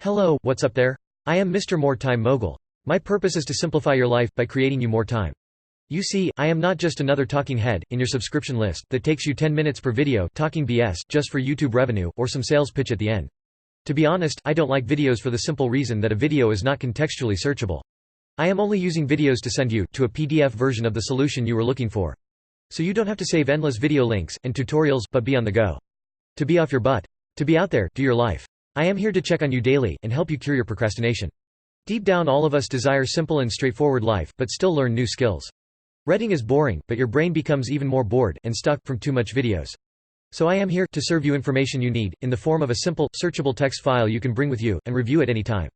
Hello, what's up there? I am Mr. More Time Mogul. My purpose is to simplify your life by creating you more time. You see, I am not just another talking head in your subscription list that takes you 10 minutes per video talking BS just for YouTube revenue or some sales pitch at the end. To be honest, I don't like videos for the simple reason that a video is not contextually searchable. I am only using videos to send you to a PDF version of the solution you were looking for. So you don't have to save endless video links and tutorials but be on the go. To be off your butt. To be out there, do your life. I am here to check on you daily and help you cure your procrastination. Deep down all of us desire simple and straightforward life but still learn new skills. Reading is boring, but your brain becomes even more bored and stuck from too much videos. So I am here to serve you information you need in the form of a simple, searchable text file you can bring with you and review at any time.